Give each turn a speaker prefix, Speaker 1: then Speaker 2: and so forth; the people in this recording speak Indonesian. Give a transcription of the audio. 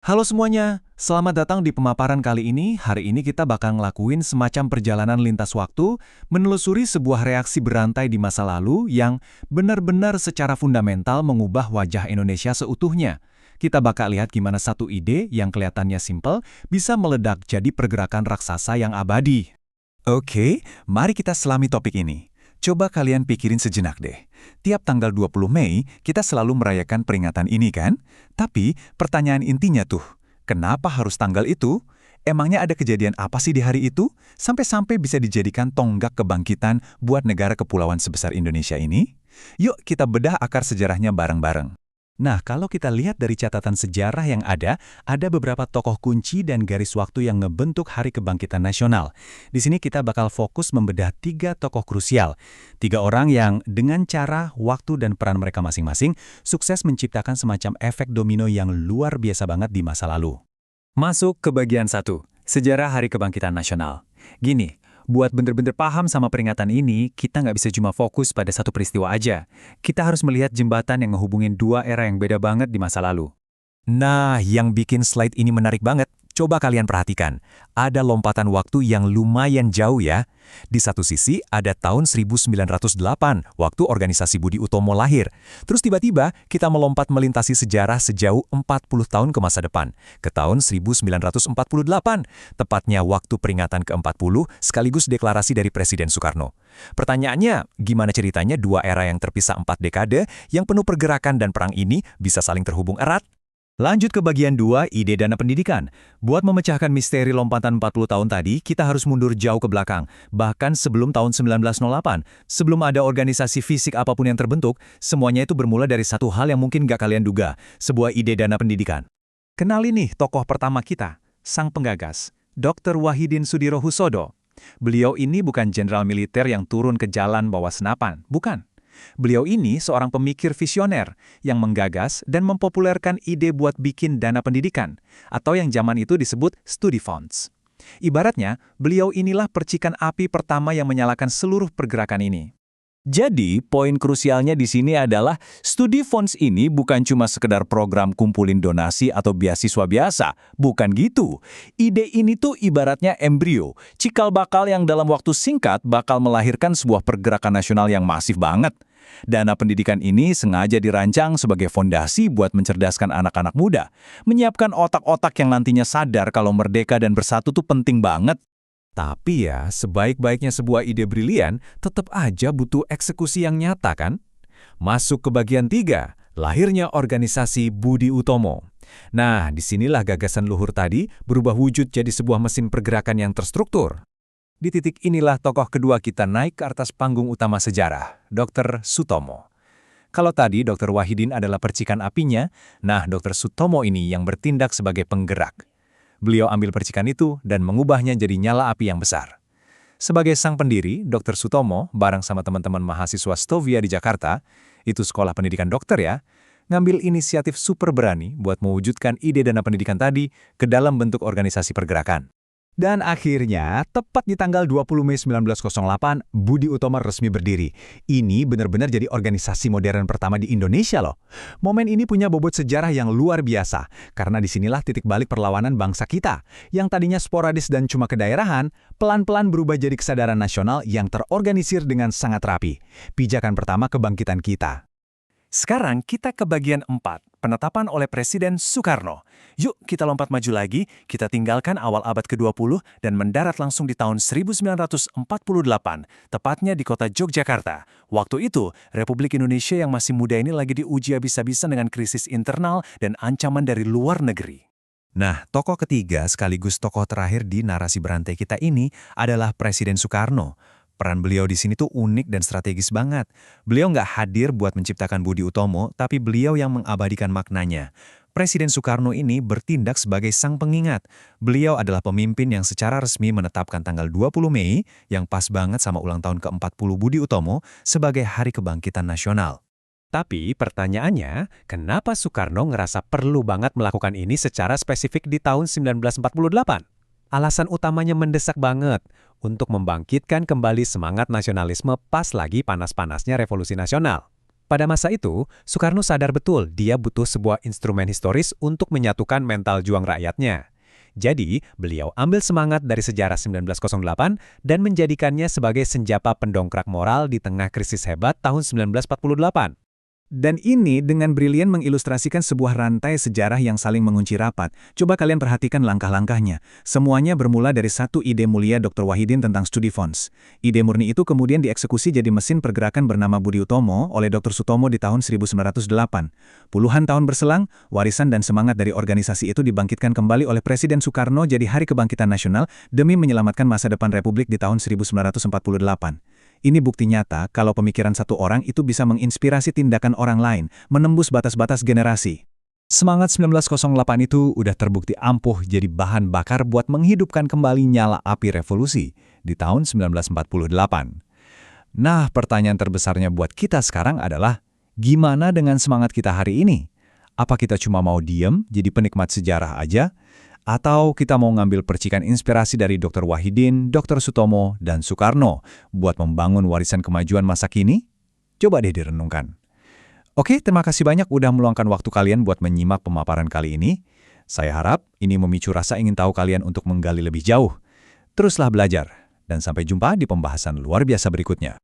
Speaker 1: Halo semuanya, selamat datang di pemaparan kali ini. Hari ini kita bakal ngelakuin semacam perjalanan lintas waktu, menelusuri sebuah reaksi berantai di masa lalu yang benar-benar secara fundamental mengubah wajah Indonesia seutuhnya. Kita bakal lihat gimana satu ide yang kelihatannya simpel bisa meledak jadi pergerakan raksasa yang abadi.
Speaker 2: Oke, mari kita selami topik ini. Coba kalian pikirin sejenak deh. Tiap tanggal 20 Mei, kita selalu merayakan peringatan ini kan? Tapi, pertanyaan intinya tuh, kenapa harus tanggal itu? Emangnya ada kejadian apa sih di hari itu? Sampai-sampai bisa dijadikan tonggak kebangkitan buat negara kepulauan sebesar Indonesia ini? Yuk kita bedah akar sejarahnya bareng-bareng. Nah, kalau kita lihat dari catatan sejarah yang ada beberapa tokoh kunci dan garis waktu yang ngebentuk Hari Kebangkitan Nasional. Di sini kita bakal fokus membedah 3 tokoh krusial. 3 orang yang dengan cara, waktu, dan peran mereka masing-masing sukses menciptakan semacam efek domino yang luar biasa banget di masa lalu. Masuk ke bagian 1, Sejarah Hari Kebangkitan Nasional. Gini, buat bener-bener paham sama peringatan ini, kita nggak bisa cuma fokus pada satu peristiwa aja. Kita harus melihat jembatan yang ngehubungin 2 era yang beda banget di masa lalu. Nah, yang bikin slide ini menarik banget, coba kalian perhatikan. Ada lompatan waktu yang lumayan jauh ya. Di satu sisi ada tahun 1908, waktu organisasi Budi Utomo lahir. Terus tiba-tiba kita melompat melintasi sejarah sejauh 40 tahun ke masa depan, ke tahun 1948, tepatnya waktu peringatan ke-40 sekaligus deklarasi dari Presiden Soekarno. Pertanyaannya, gimana ceritanya 2 era yang terpisah 4 dekade yang penuh pergerakan dan perang ini bisa saling terhubung erat? Lanjut ke bagian 2, ide dana pendidikan. Buat memecahkan misteri lompatan 40 tahun tadi, kita harus mundur jauh ke belakang. Bahkan sebelum tahun 1908, sebelum ada organisasi fisik apapun yang terbentuk, semuanya itu bermula dari satu hal yang mungkin gak kalian duga, sebuah ide dana pendidikan. Kenali nih tokoh pertama kita, sang penggagas, Dr. Wahidin Sudirohusodo. Beliau ini bukan jenderal militer yang turun ke jalan bawa senapan, bukan. Beliau ini seorang pemikir visioner yang menggagas dan mempopulerkan ide buat bikin dana pendidikan, atau yang zaman itu disebut studi funds. Ibaratnya, beliau inilah percikan api pertama yang menyalakan seluruh pergerakan ini. Jadi, poin krusialnya di sini adalah studi funds ini bukan cuma sekedar program kumpulin donasi atau beasiswa biasa, bukan gitu. Ide ini tuh ibaratnya embrio, cikal bakal yang dalam waktu singkat bakal melahirkan sebuah pergerakan nasional yang masif banget. Dana pendidikan ini sengaja dirancang sebagai fondasi buat mencerdaskan anak-anak muda, menyiapkan otak-otak yang nantinya sadar kalau merdeka dan bersatu tuh penting banget. Tapi ya, sebaik-baiknya sebuah ide brilian, tetap aja butuh eksekusi yang nyata kan? Masuk ke bagian 3, lahirnya organisasi Budi Utomo. Nah, disinilah gagasan luhur tadi berubah wujud jadi sebuah mesin pergerakan yang terstruktur. Di titik inilah tokoh kedua kita naik ke atas panggung utama sejarah, Dr. Sutomo. Kalau tadi Dr. Wahidin adalah percikan apinya, nah Dr. Sutomo ini yang bertindak sebagai penggerak. Beliau ambil percikan itu dan mengubahnya jadi nyala api yang besar. Sebagai sang pendiri, Dr. Sutomo, bareng sama teman-teman mahasiswa Stovia di Jakarta, itu sekolah pendidikan dokter ya, ngambil inisiatif super berani buat mewujudkan ide dana pendidikan tadi ke dalam bentuk organisasi pergerakan. Dan akhirnya, tepat di tanggal 20 Mei 1908, Budi Utomo resmi berdiri. Ini benar-benar jadi organisasi modern pertama di Indonesia loh. Momen ini punya bobot sejarah yang luar biasa, karena disinilah titik balik perlawanan bangsa kita, yang tadinya sporadis dan cuma kedaerahan, pelan-pelan berubah jadi kesadaran nasional yang terorganisir dengan sangat rapi. Pijakan pertama kebangkitan kita. Sekarang kita ke bagian 4, penetapan oleh Presiden Soekarno. Yuk kita lompat maju lagi, kita tinggalkan awal abad ke-20 dan mendarat langsung di tahun 1948, tepatnya di kota Yogyakarta. Waktu itu, Republik Indonesia yang masih muda ini lagi diuji habis-habisan dengan krisis internal dan ancaman dari luar negeri. Nah, tokoh ketiga sekaligus tokoh terakhir di narasi berantai kita ini adalah Presiden Soekarno. Peran beliau di sini tuh unik dan strategis banget. Beliau nggak hadir buat menciptakan Budi Utomo, tapi beliau yang mengabadikan maknanya. Presiden Soekarno ini bertindak sebagai sang pengingat. Beliau adalah pemimpin yang secara resmi menetapkan tanggal 20 Mei, yang pas banget sama ulang tahun ke-40 Budi Utomo, sebagai Hari Kebangkitan Nasional. Tapi pertanyaannya, kenapa Soekarno ngerasa perlu banget melakukan ini secara spesifik di tahun 1948? Alasan utamanya mendesak banget untuk membangkitkan kembali semangat nasionalisme pas lagi panas-panasnya revolusi nasional.
Speaker 3: Pada masa itu, Soekarno sadar betul dia butuh sebuah instrumen historis untuk menyatukan mental juang rakyatnya. Jadi, beliau ambil semangat dari sejarah 1908 dan menjadikannya sebagai senjata pendongkrak moral di tengah krisis hebat tahun 1948.
Speaker 1: Dan ini dengan brilian mengilustrasikan sebuah rantai sejarah yang saling mengunci rapat. Coba kalian perhatikan langkah-langkahnya. Semuanya bermula dari satu ide mulia Dr. Wahidin tentang studi fonds. Ide murni itu kemudian dieksekusi jadi mesin pergerakan bernama Budi Utomo oleh Dr. Sutomo di tahun 1908. Puluhan tahun berselang, warisan dan semangat dari organisasi itu dibangkitkan kembali oleh Presiden Soekarno jadi Hari Kebangkitan Nasional demi menyelamatkan masa depan Republik di tahun 1948. Ini bukti nyata kalau pemikiran satu orang itu bisa menginspirasi tindakan orang lain, menembus batas-batas generasi.
Speaker 2: Semangat 1908 itu udah terbukti ampuh jadi bahan bakar buat menghidupkan kembali nyala api revolusi di tahun 1948. Nah, pertanyaan terbesarnya buat kita sekarang adalah, gimana dengan semangat kita hari ini? Apa kita cuma mau diem jadi penikmat sejarah aja? Atau kita mau ngambil percikan inspirasi dari Dr. Wahidin, Dr. Sutomo, dan Soekarno buat membangun warisan kemajuan masa kini? Coba deh direnungkan. Oke, terima kasih banyak udah meluangkan waktu kalian buat menyimak pemaparan kali ini. Saya harap ini memicu rasa ingin tahu kalian untuk menggali lebih jauh. Teruslah belajar, dan sampai jumpa di pembahasan luar biasa berikutnya.